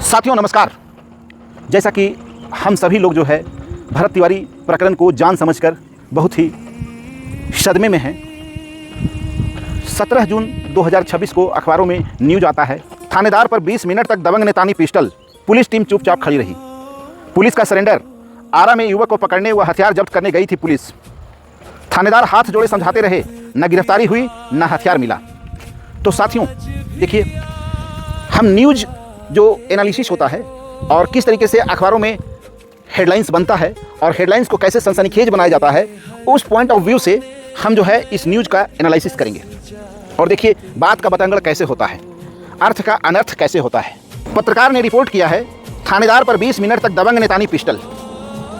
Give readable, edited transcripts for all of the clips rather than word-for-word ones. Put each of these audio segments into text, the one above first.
साथियों नमस्कार। जैसा कि हम सभी लोग जो है भरत तिवारी प्रकरण को जान समझकर बहुत ही सदमे में हैं। 17 जून 2026 को अखबारों में न्यूज आता है, थानेदार पर 20 मिनट तक दबंग ने तानी पिस्टल, पुलिस टीम चुपचाप खड़ी रही। पुलिस का सरेंडर। आरा में युवक को पकड़ने व हथियार जब्त करने गई थी पुलिस। थानेदार हाथ जोड़े समझाते रहे, न गिरफ्तारी हुई न हथियार मिला। तो साथियों देखिए, हम न्यूज जो एनालिसिस होता है और किस तरीके से अखबारों में हेडलाइंस बनता है और हेडलाइंस को कैसे सनसनीखेज बनाया जाता है, उस पॉइंट ऑफ व्यू से हम जो है इस न्यूज का एनालिसिस करेंगे। और देखिए बात का बतंगड़ कैसे होता है, अर्थ का अनर्थ कैसे होता है। पत्रकार ने रिपोर्ट किया है, थानेदार पर 20 मिनट तक दबंग ने तानी पिस्टल,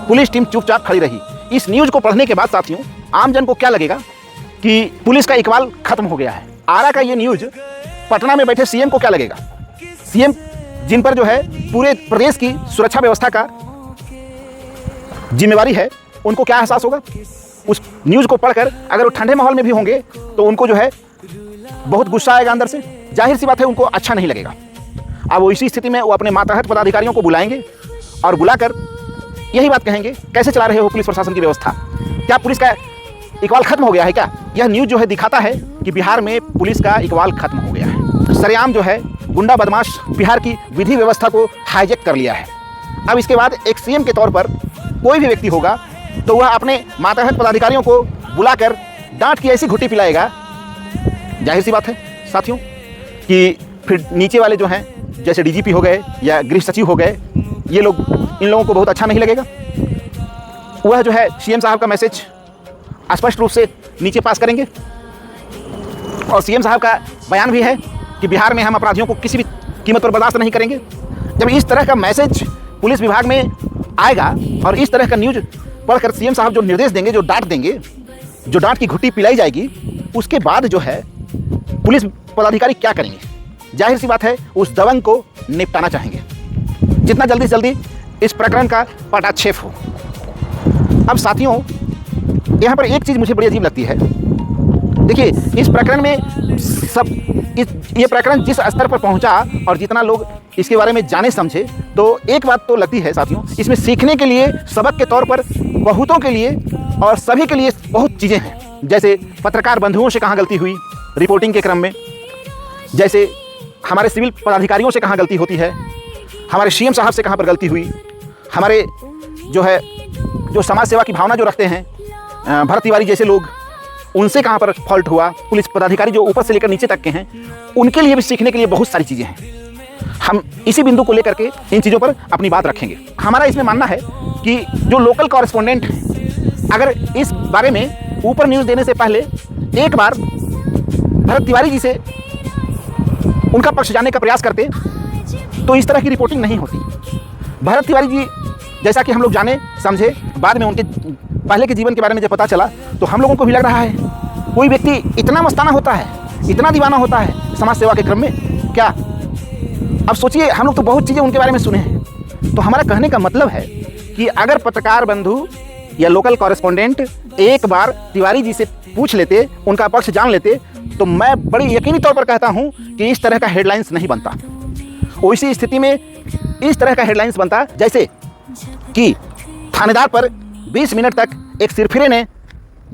पुलिस टीम चुपचाप खड़ी रही। इस न्यूज को पढ़ने के बाद साथियों आम जन को क्या लगेगा कि पुलिस का इकबाल खत्म हो गया है। आरा का ये न्यूज पटना में बैठे सीएम को क्या लगेगा? सीएम जिन पर जो है पूरे प्रदेश की सुरक्षा व्यवस्था का जिम्मेवारी है, उनको क्या एहसास होगा? उस न्यूज़ को पढ़कर अगर वो ठंडे माहौल में भी होंगे तो उनको जो है बहुत गुस्सा आएगा अंदर से। जाहिर सी बात है उनको अच्छा नहीं लगेगा। अब वो इसी स्थिति में वो अपने मातहत पदाधिकारियों को बुलाएंगे और बुलाकर यही बात कहेंगे, कैसे चला रहे हो पुलिस प्रशासन की व्यवस्था? क्या पुलिस का इकबाल खत्म हो गया है क्या? यह न्यूज़ जो है दिखाता है कि बिहार में पुलिस का इकबाल खत्म हो गया है। सरेआम जो है गुंडा बदमाश बिहार की विधि व्यवस्था को हाईजैक कर लिया है। अब इसके बाद एक सीएम के तौर पर कोई भी व्यक्ति होगा तो वह अपने मातहत पदाधिकारियों को बुलाकर डांट की ऐसी घुट्टी पिलाएगा, जाहिर सी बात है साथियों कि फिर नीचे वाले जो हैं जैसे डीजीपी हो गए या गृह सचिव हो गए, ये लोग, इन लोगों को बहुत अच्छा नहीं लगेगा। वह जो है सीएम साहब का मैसेज स्पष्ट रूप से नीचे पास करेंगे। और सीएम साहब का बयान भी है कि बिहार में हम अपराधियों को किसी भी कीमत पर बर्दाश्त नहीं करेंगे। जब इस तरह का मैसेज पुलिस विभाग में आएगा और इस तरह का न्यूज पढ़कर सीएम साहब जो निर्देश देंगे, जो डांट देंगे, जो डांट की घुट्टी पिलाई जाएगी, उसके बाद जो है पुलिस पदाधिकारी क्या करेंगे? जाहिर सी बात है उस दबंग को निपटाना चाहेंगे, जितना जल्दी से जल्दी इस प्रकरण का पटाक्षेप हो। अब साथियों यहाँ पर एक चीज़ मुझे बड़ी अजीब लगती है। देखिए इस प्रकरण में ये प्रकरण जिस स्तर पर पहुंचा और जितना लोग इसके बारे में जाने समझे, तो एक बात तो लगती है साथियों, इसमें सीखने के लिए, सबक के तौर पर बहुतों के लिए और सभी के लिए बहुत चीज़ें हैं। जैसे पत्रकार बंधुओं से कहाँ गलती हुई रिपोर्टिंग के क्रम में, जैसे हमारे सिविल पदाधिकारियों से कहाँ गलती होती है, हमारे सीएम साहब से कहाँ पर गलती हुई, हमारे जो है जो समाज सेवा की भावना जो रखते हैं भरत तिवारी जैसे लोग, उनसे कहाँ पर फॉल्ट हुआ, पुलिस पदाधिकारी जो ऊपर से लेकर नीचे तक के हैं, उनके लिए भी सीखने के लिए बहुत सारी चीज़ें हैं। हम इसी बिंदु को लेकर के इन चीज़ों पर अपनी बात रखेंगे। हमारा इसमें मानना है कि जो लोकल कॉरेस्पोंडेंट हैं, अगर इस बारे में ऊपर न्यूज़ देने से पहले एक बार भरत तिवारी जी से उनका पक्ष जानने का प्रयास करते तो इस तरह की रिपोर्टिंग नहीं होती। भरत तिवारी जी जैसा कि हम लोग जाने समझे, बाद में उनके पहले के जीवन के बारे में जब पता चला तो हम लोगों को भी लग रहा है कोई व्यक्ति इतना मस्ताना होता है, इतना दीवाना होता है समाज सेवा के क्रम में क्या? अब सोचिए, हम लोग तो बहुत चीज़ें उनके बारे में सुने हैं। तो हमारा कहने का मतलब है कि अगर पत्रकार बंधु या लोकल कॉरेस्पोंडेंट एक बार तिवारी जी से पूछ लेते, उनका पक्ष जान लेते, तो मैं बड़ी यकीनी तौर पर कहता हूँ कि इस तरह का हेडलाइंस नहीं बनता। उसी स्थिति में इस तरह का हेडलाइंस बनता जैसे कि थानेदार पर 20 मिनट तक एक सिरफिरे ने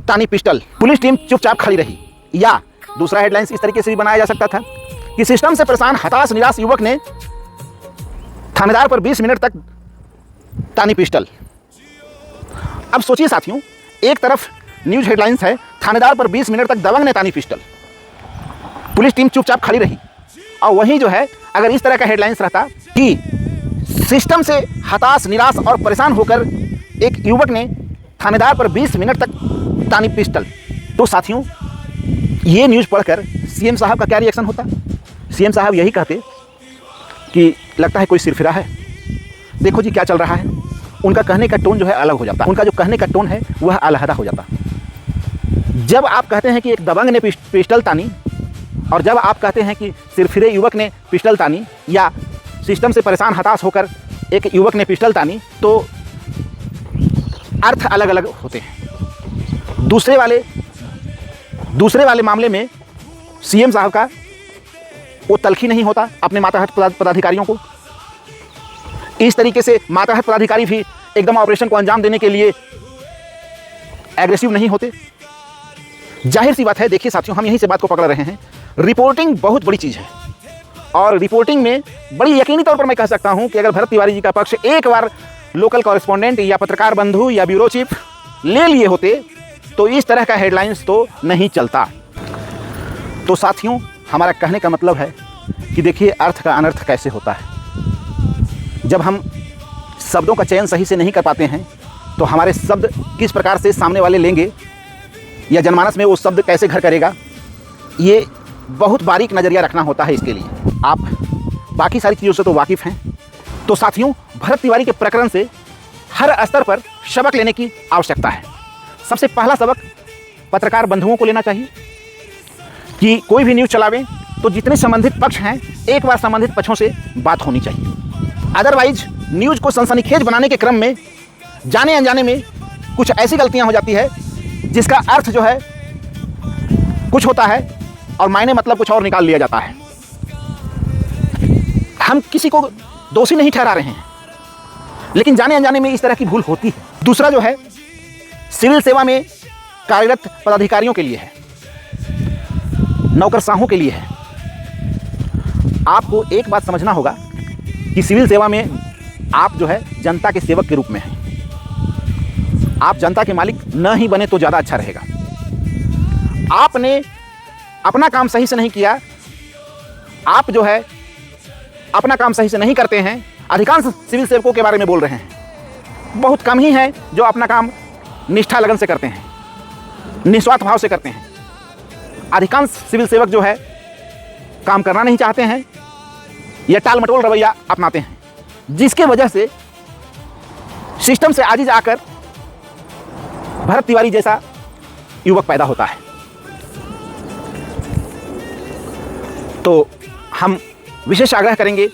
तानी पिस्टल, पुलिस टीम चुपचाप खड़ी रही। या दूसरा हेडलाइंस इस तरीके से भी बनाया जा सकता था कि सिस्टम से परेशान हताश निराश युवक ने थानेदार पर 20 मिनट तक तानी पिस्टल। अब सोचिए साथियों, एक तरफ न्यूज हेडलाइंस है, थानेदार पर 20 मिनट तक दबंग ने तानी पिस्टल, पुलिस टीम चुपचाप खड़ी रही, और वहीं जो है अगर इस तरह का हेडलाइंस रहता कि सिस्टम से हताश निराश और परेशान होकर एक युवक ने थानेदार पर 20 मिनट तक तानी पिस्टल, तो साथियों ये न्यूज़ पढ़कर सीएम साहब का क्या रिएक्शन होता? सीएम साहब यही कहते कि लगता है कोई सिरफिरा है, देखो जी क्या चल रहा है। उनका कहने का टोन जो है अलग हो जाता, उनका जो कहने का टोन है वह अलहदा हो जाता। जब आप कहते हैं कि एक दबंग ने पिस्टल तानी और जब आप कहते हैं कि सिरफिरे युवक ने पिस्टल तानी या सिस्टम से परेशान हताश होकर एक युवक ने पिस्टल तानी, तो अर्थ अलग अलग होते हैं। दूसरे वाले मामले में सीएम साहब का वो तलखी नहीं होता अपने मातहत पदाधिकारियों को, इस तरीके से मातहत पदाधिकारी भी एकदम ऑपरेशन को अंजाम देने के लिए एग्रेसिव नहीं होते। जाहिर सी बात है, देखिए साथियों, हम यहीं से बात को पकड़ रहे हैं, रिपोर्टिंग बहुत बड़ी चीज़ है और रिपोर्टिंग में बड़ी यकीनी तौर पर मैं कह सकता हूं कि अगर भरत तिवारी जी का पक्ष एक बार लोकल कॉरेस्पॉन्डेंट या पत्रकार बंधु या ब्यूरो चीफ ले लिए होते तो इस तरह का हेडलाइंस तो नहीं चलता। तो साथियों, हमारा कहने का मतलब है कि देखिए अर्थ का अनर्थ कैसे होता है। जब हम शब्दों का चयन सही से नहीं कर पाते हैं तो हमारे शब्द किस प्रकार से सामने वाले लेंगे या जनमानस में वो शब्द कैसे घर करेगा, ये बहुत बारीक नज़रिया रखना होता है। इसके लिए आप बाकी सारी चीज़ों से तो वाकिफ़ हैं। तो साथियों, भरत तिवारी के प्रकरण से हर स्तर पर सबक लेने की आवश्यकता है। सबसे पहला सबक पत्रकार बंधुओं को लेना चाहिए कि कोई भी न्यूज़ चलावें तो जितने संबंधित पक्ष हैं एक बार संबंधित पक्षों से बात होनी चाहिए। अदरवाइज न्यूज़ को सनसनीखेज बनाने के क्रम में जाने अनजाने में कुछ ऐसी गलतियां हो जाती है जिसका अर्थ जो है कुछ होता है और मायने मतलब कुछ और निकाल लिया जाता है। हम किसी को दोषी नहीं ठहरा रहे हैं, लेकिन जाने अनजाने में इस तरह की भूल होती है। दूसरा जो है सिविल सेवा में कार्यरत पदाधिकारियों के लिए है, नौकरशाहों के लिए है। आपको एक बात समझना होगा कि सिविल सेवा में आप जो है जनता के सेवक के रूप में हैं। आप जनता के मालिक न ही बने तो ज़्यादा अच्छा रहेगा। आपने अपना काम सही से नहीं किया, आप जो है अपना काम सही से नहीं करते हैं। अधिकांश सिविल सेवकों के बारे में बोल रहे हैं, बहुत कम ही हैं जो अपना काम निष्ठा लगन से करते हैं, निस्वार्थ भाव से करते हैं। अधिकांश सिविल सेवक जो है काम करना नहीं चाहते हैं या टाल मटोल रवैया अपनाते हैं, जिसके वजह से सिस्टम से आजिज आकर भरत तिवारी जैसा युवक पैदा होता है। तो हम विशेष आग्रह करेंगे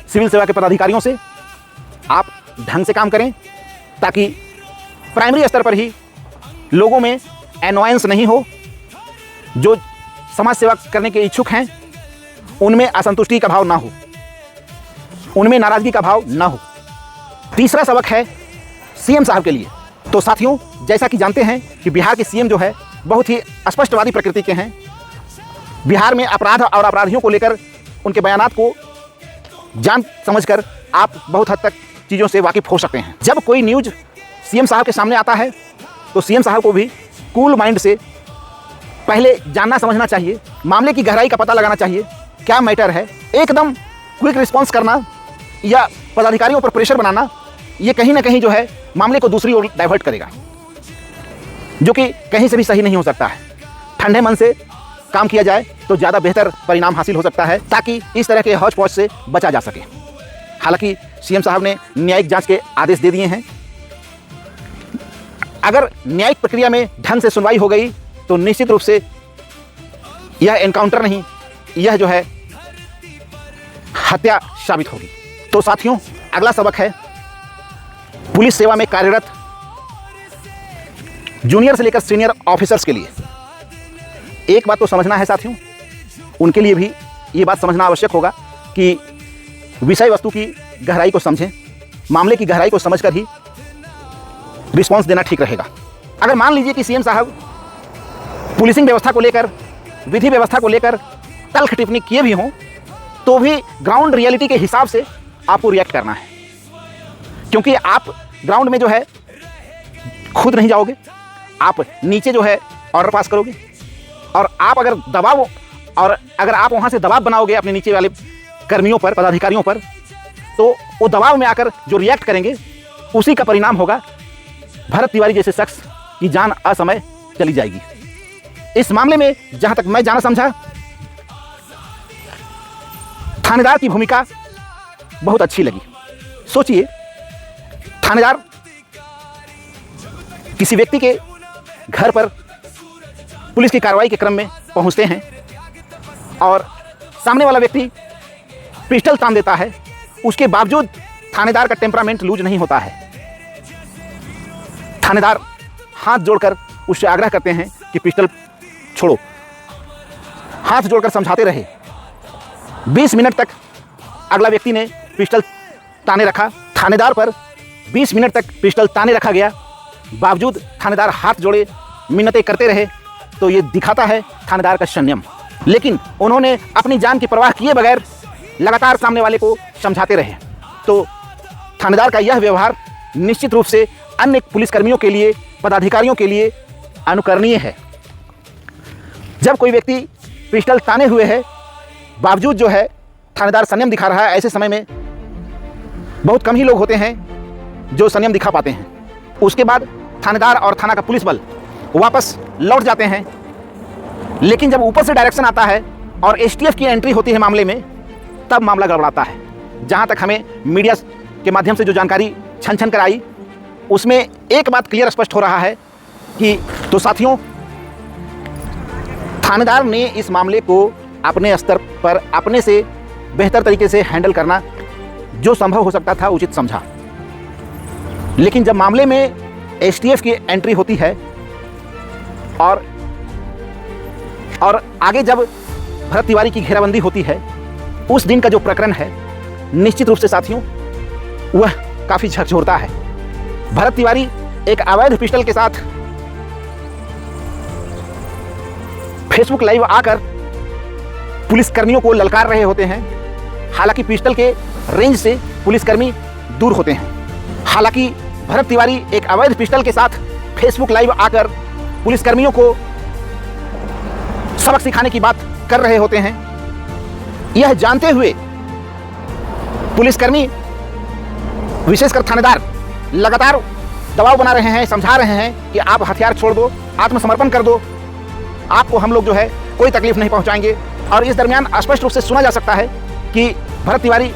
सिविल सेवा के पदाधिकारियों से, आप ढंग से काम करें ताकि प्राइमरी स्तर पर ही लोगों में एनवायंस नहीं हो। जो समाज सेवा करने के इच्छुक हैं उनमें असंतुष्टि का भाव ना हो, उनमें नाराज़गी का भाव ना हो। तीसरा सबक है सीएम साहब के लिए। तो साथियों, जैसा कि जानते हैं कि बिहार के सीएम जो है बहुत ही स्पष्टवादी प्रकृति के हैं। बिहार में अपराध और अपराधियों को लेकर उनके बयानात को जान समझकर आप बहुत हद तक चीज़ों से वाकिफ़ हो सकते हैं। जब कोई न्यूज़ सीएम साहब के सामने आता है तो सीएम साहब को भी कूल माइंड से पहले जानना समझना चाहिए, मामले की गहराई का पता लगाना चाहिए, क्या मैटर है। एकदम क्विक रिस्पॉन्स करना या पदाधिकारियों पर प्रेशर बनाना, ये कहीं ना कहीं जो है मामले को दूसरी ओर डाइवर्ट करेगा, जो कि कहीं से भी सही नहीं हो सकता है। ठंडे मन से काम किया जाए तो ज़्यादा बेहतर परिणाम हासिल हो सकता है, ताकि इस तरह के हौच पौच से बचा जा सके। हालांकि सीएम साहब ने न्यायिक जांच के आदेश दे दिए हैं। अगर न्यायिक प्रक्रिया में ढंग से सुनवाई हो गई तो निश्चित रूप से यह एनकाउंटर नहीं, यह जो है हत्या साबित होगी। तो साथियों, अगला सबक है पुलिस सेवा में कार्यरत जूनियर से लेकर सीनियर ऑफिसर्स के लिए। एक बात तो समझना है साथियों, उनके लिए भी ये बात समझना आवश्यक होगा कि विषय वस्तु की गहराई को समझें, मामले की गहराई को समझकर ही रिस्पॉन्स देना ठीक रहेगा। अगर मान लीजिए कि सीएम साहब पुलिसिंग व्यवस्था को लेकर, विधि व्यवस्था को लेकर तल्ख टिप्पणी किए भी हों, तो भी ग्राउंड रियलिटी के हिसाब से आपको रिएक्ट करना है, क्योंकि आप ग्राउंड में जो है खुद नहीं जाओगे, आप नीचे जो है ऑर्डर पास करोगे, और आप अगर दबाव और अगर आप वहाँ से दबाव बनाओगे अपने नीचे वाले कर्मियों पर, पदाधिकारियों पर, तो वो दबाव में आकर जो रिएक्ट करेंगे उसी का परिणाम होगा भरत तिवारी जैसे शख्स की जान असमय चली जाएगी। इस मामले में जहाँ तक मैं जाना समझा, थानेदार की भूमिका बहुत अच्छी लगी। सोचिए, थानेदार किसी व्यक्ति के घर पर पुलिस की कार्रवाई के क्रम में पहुंचते हैं और सामने वाला व्यक्ति पिस्टल तान देता है, उसके बावजूद थानेदार का टेम्परामेंट लूज नहीं होता है। थानेदार हाथ जोड़कर उससे आग्रह करते हैं कि पिस्टल छोड़ो, हाथ जोड़कर समझाते रहे। 20 मिनट तक अगला व्यक्ति ने पिस्टल ताने रखा, थानेदार पर 20 मिनट तक पिस्टल ताने रखा गया, बावजूद थानेदार हाथ जोड़े मिन्नतें करते रहे, तो ये दिखाता है थानेदार का संयम। लेकिन उन्होंने अपनी जान की परवाह किए बगैर लगातार सामने वाले को समझाते रहे। तो थानेदार का यह व्यवहार निश्चित रूप से अन्य पुलिसकर्मियों के लिए, पदाधिकारियों के लिए अनुकरणीय है। जब कोई व्यक्ति पिस्टल ताने हुए है, बावजूद जो है थानेदार संयम दिखा रहा है, ऐसे समय में बहुत कम ही लोग होते हैं जो संयम दिखा पाते हैं। उसके बाद थानेदार और थाना का पुलिस बल वापस लौट जाते हैं। लेकिन जब ऊपर से डायरेक्शन आता है और एसटीएफ की एंट्री होती है मामले में, तब मामला गड़बड़ाता है। जहां तक हमें मीडिया के माध्यम से जो जानकारी छन छन कर आई, उसमें एक बात क्लियर स्पष्ट हो रहा है कि तो साथियों, थानेदार ने इस मामले को अपने स्तर पर अपने से बेहतर तरीके से हैंडल करना जो संभव हो सकता था उचित समझा। लेकिन जब मामले में एसटीएफ की एंट्री होती है और आगे जब भरत तिवारी की घेराबंदी होती है, उस दिन का जो प्रकरण है, निश्चित रूप से साथियों वह काफ़ी झकझोरता है। भरत तिवारी एक अवैध पिस्टल के साथ फेसबुक लाइव आकर पुलिसकर्मियों को ललकार रहे होते हैं। हालांकि पिस्टल के रेंज से पुलिसकर्मी दूर होते हैं। हालांकि भरत तिवारी एक अवैध पिस्टल के साथ फेसबुक लाइव आकर पुलिसकर्मियों को सबक सिखाने की बात कर रहे होते हैं। यह जानते हुए पुलिसकर्मी, विशेषकर थानेदार, लगातार दबाव बना रहे हैं, समझा रहे हैं कि आप हथियार छोड़ दो, आत्मसमर्पण कर दो, आपको हम लोग जो है कोई तकलीफ नहीं पहुंचाएंगे। और इस दरमियान स्पष्ट रूप से सुना जा सकता है कि भरत तिवारी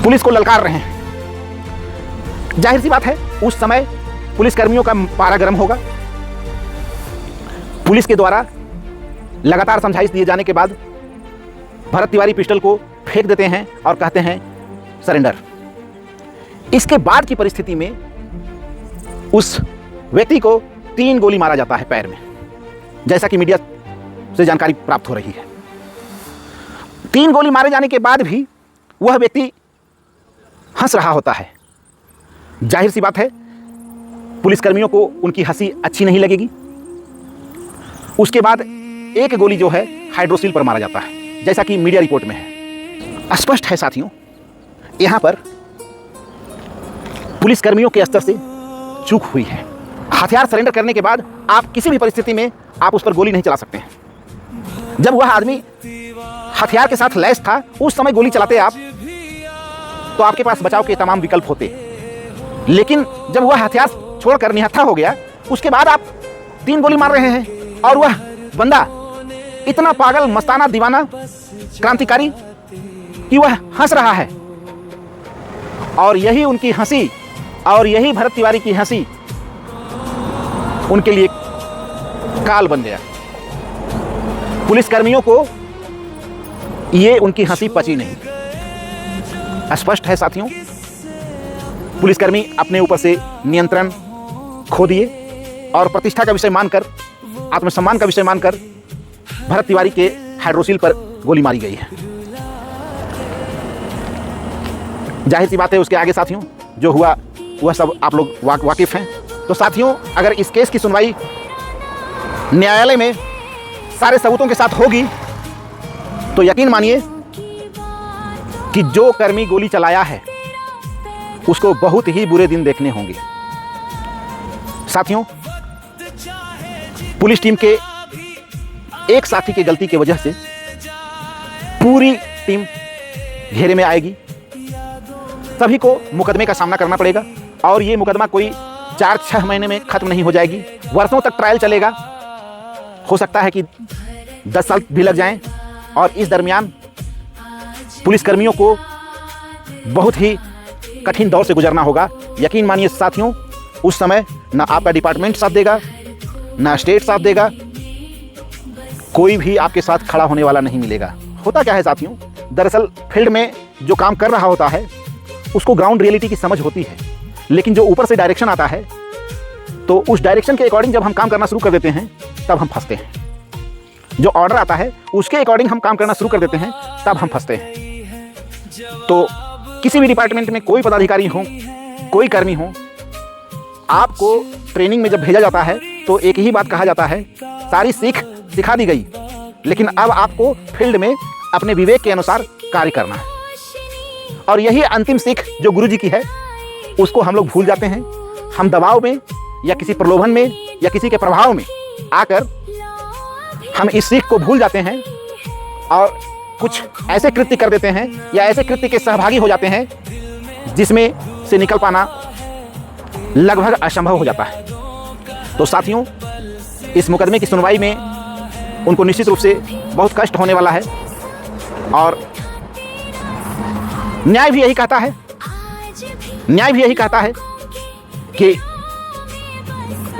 पुलिस को ललकार रहे हैं। जाहिर सी बात है, उस समय पुलिसकर्मियों का पारा गर्म होगा। पुलिस के द्वारा लगातार समझाइश दिए जाने के बाद भरत तिवारी पिस्टल को फेंक देते हैं और कहते हैं सरेंडर। इसके बाद की परिस्थिति में उस व्यक्ति को 3 गोली मारा जाता है पैर में, जैसा कि मीडिया से जानकारी प्राप्त हो रही है। 3 गोली मारे जाने के बाद भी वह व्यक्ति हंस रहा होता है। जाहिर सी बात है, पुलिसकर्मियों को उनकी हंसी अच्छी नहीं लगेगी। उसके बाद एक गोली जो है हाइड्रोसिल पर मारा जाता है, जैसा कि मीडिया रिपोर्ट में है। स्पष्ट है साथियों, यहां पर पुलिसकर्मियों के स्तर से चूक हुई है। हथियार सरेंडर करने के बाद आप किसी भी परिस्थिति में आप उस पर गोली नहीं चला सकते हैं। जब वह आदमी हथियार के साथ लैस था, उस समय गोली चलाते आप, तो आपके पास बचाव के तमाम विकल्प होते। लेकिन जब वह हथियार छोड़कर निहत्था हो गया, उसके बाद आप 3 गोली मार रहे हैं और वह बंदा इतना पागल, मस्ताना, दीवाना, क्रांतिकारी कि वह हंस रहा है। और यही उनकी हंसी और यही भरत तिवारी की हंसी उनके लिए काल बन गया। पुलिसकर्मियों को ये उनकी हंसी पची नहीं। स्पष्ट है साथियों, पुलिसकर्मी अपने ऊपर से नियंत्रण खो दिए और प्रतिष्ठा का विषय मानकर, आत्मसम्मान का विषय मानकर भरत तिवारी के हाइड्रोसिल पर गोली मारी गई है। जाहिर सी बात है, उसके आगे साथियों जो हुआ वह सब आप लोग वाकिफ हैं। तो साथियों, अगर इस केस की सुनवाई न्यायालय में सारे सबूतों के साथ होगी, तो यकीन मानिए कि जो कर्मी गोली चलाया है उसको बहुत ही बुरे दिन देखने होंगे। साथियों, पुलिस टीम के एक साथी की गलती की वजह से पूरी टीम घेरे में आएगी। सभी को मुकदमे का सामना करना पड़ेगा और ये मुकदमा कोई 4-6 महीने में खत्म नहीं हो जाएगी, वर्षों तक ट्रायल चलेगा। हो सकता है कि 10 साल भी लग जाएं और इस दरमियान पुलिसकर्मियों को बहुत ही कठिन दौर से गुजरना होगा। यकीन मानिए साथियों, उस समय ना आपका डिपार्टमेंट साथ देगा, ना स्टेट साथ देगा, कोई भी आपके साथ खड़ा होने वाला नहीं मिलेगा। होता क्या है साथियों, दरअसल फील्ड में जो काम कर रहा होता है उसको ग्राउंड रियलिटी की समझ होती है, लेकिन जो ऊपर से डायरेक्शन आता है, तो उस डायरेक्शन के अकॉर्डिंग जब हम काम करना शुरू कर देते हैं तब हम फंसते हैं। जो ऑर्डर आता है उसके अकॉर्डिंग हम काम करना शुरू कर देते हैं, तब हम फंसते हैं। तो किसी भी डिपार्टमेंट में कोई पदाधिकारी हो, कोई कर्मी हो, आपको ट्रेनिंग में जब भेजा जाता है तो एक ही बात कहा जाता है, सारी सीख सिखा दी गई, लेकिन अब आपको फील्ड में अपने विवेक के अनुसार कार्य करना है। और यही अंतिम सीख जो गुरुजी की है, उसको हम लोग भूल जाते हैं। हम दबाव में या किसी प्रलोभन में या किसी के प्रभाव में आकर हम इस सीख को भूल जाते हैं और कुछ ऐसे कृत्य कर देते हैं या ऐसे कृत्य के सहभागी हो जाते हैं जिसमें से निकल पाना लगभग असंभव हो जाता है। तो साथियों, इस मुकदमे की सुनवाई में उनको निश्चित रूप से बहुत कष्ट होने वाला है और न्याय भी यही कहता है कि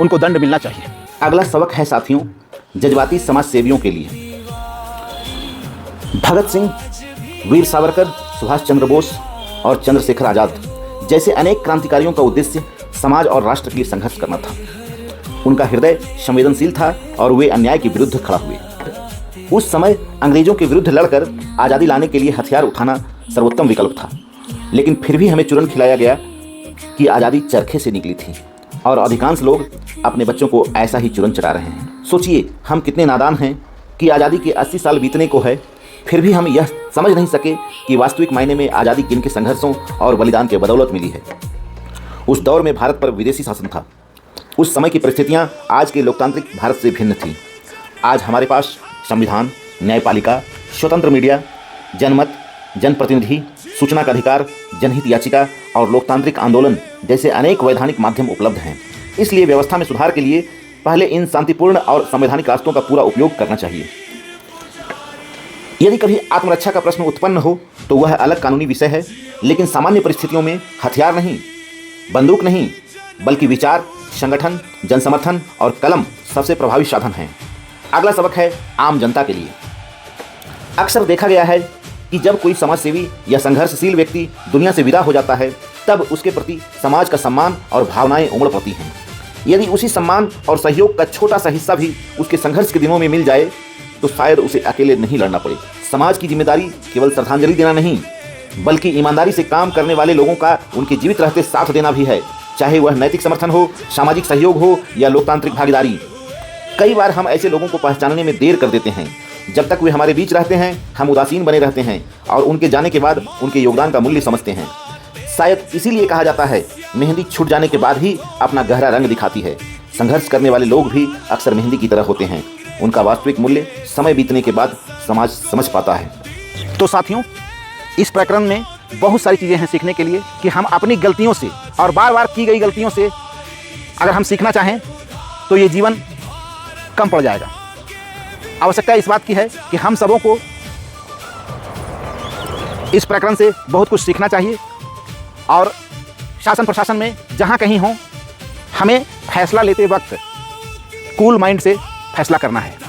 उनको दंड मिलना चाहिए। अगला सबक है साथियों, जज्बाती समाज सेवियों के लिए। भगत सिंह, वीर सावरकर, सुभाष चंद्र बोस और चंद्रशेखर आजाद जैसे अनेक क्रांतिकारियों का उद्देश्य समाज और राष्ट्र के लिए संघर्ष करना था। उनका हृदय संवेदनशील था और वे अन्याय के विरुद्ध खड़ा हुए। उस समय अंग्रेजों के विरुद्ध लड़कर आज़ादी लाने के लिए हथियार उठाना सर्वोत्तम विकल्प था, लेकिन फिर भी हमें चूरन खिलाया गया कि आज़ादी चरखे से निकली थी और अधिकांश लोग अपने बच्चों को ऐसा ही चूरन चढ़ा रहे हैं। सोचिए हम कितने नादान हैं कि आज़ादी के 80 साल बीतने को है, फिर भी हम यह समझ नहीं सके कि वास्तविक मायने में आज़ादी किन के संघर्षों और बलिदान के बदौलत मिली है। उस दौर में भारत पर विदेशी शासन था। उस समय की परिस्थितियां आज के लोकतांत्रिक भारत से भिन्न थीं। आज हमारे पास संविधान, न्यायपालिका, स्वतंत्र मीडिया, जनमत, जनप्रतिनिधि, सूचना का अधिकार, जनहित याचिका और लोकतांत्रिक आंदोलन जैसे अनेक वैधानिक माध्यम उपलब्ध हैं। इसलिए व्यवस्था में सुधार के लिए पहले इन शांतिपूर्ण और संवैधानिक रास्तों का पूरा उपयोग करना चाहिए। यदि कभी आत्मरक्षा का प्रश्न उत्पन्न हो तो वह अलग कानूनी विषय है, लेकिन सामान्य परिस्थितियों में हथियार नहीं, बंदूक नहीं, बल्कि विचार, संगठन, जनसमर्थन और कलम सबसे प्रभावी साधन हैं। अगला सबक है आम जनता के लिए। अक्सर देखा गया है कि जब कोई समाजसेवी या संघर्षशील व्यक्ति दुनिया से विदा हो जाता है, तब उसके प्रति समाज का सम्मान और भावनाएं उमड़ पड़ती हैं। यदि उसी सम्मान और सहयोग का छोटा सा हिस्सा भी उसके संघर्ष के दिनों में मिल जाए तो शायद उसे अकेले नहीं लड़ना पड़े। समाज की जिम्मेदारी केवल श्रद्धांजलि देना नहीं, बल्कि ईमानदारी से काम करने वाले लोगों का उनके जीवित रहते साथ देना भी है, चाहे वह नैतिक समर्थन हो, सामाजिक सहयोग हो या लोकतांत्रिक भागीदारी। कई बार हम ऐसे लोगों को पहचानने में देर कर देते हैं। जब तक वे हमारे बीच रहते हैं हम उदासीन बने रहते हैं और उनके जाने के बाद उनके योगदान का मूल्य समझते हैं। शायद इसीलिए कहा जाता है मेहंदी छूट जाने के बाद ही अपना गहरा रंग दिखाती है। संघर्ष करने वाले लोग भी अक्सर मेहंदी की तरह होते हैं। उनका वास्तविक मूल्य समय बीतने के बाद समाज समझ पाता है। तो साथियों, इस प्रकरण में बहुत सारी चीज़ें हैं सीखने के लिए कि हम अपनी गलतियों से और बार बार की गई गलतियों से अगर हम सीखना चाहें तो ये जीवन कम पड़ जाएगा। आवश्यकता इस बात की है कि हम सबों को इस प्रकरण से बहुत कुछ सीखना चाहिए और शासन प्रशासन में जहाँ कहीं हो हमें फैसला लेते वक्त कूल माइंड से फैसला करना है।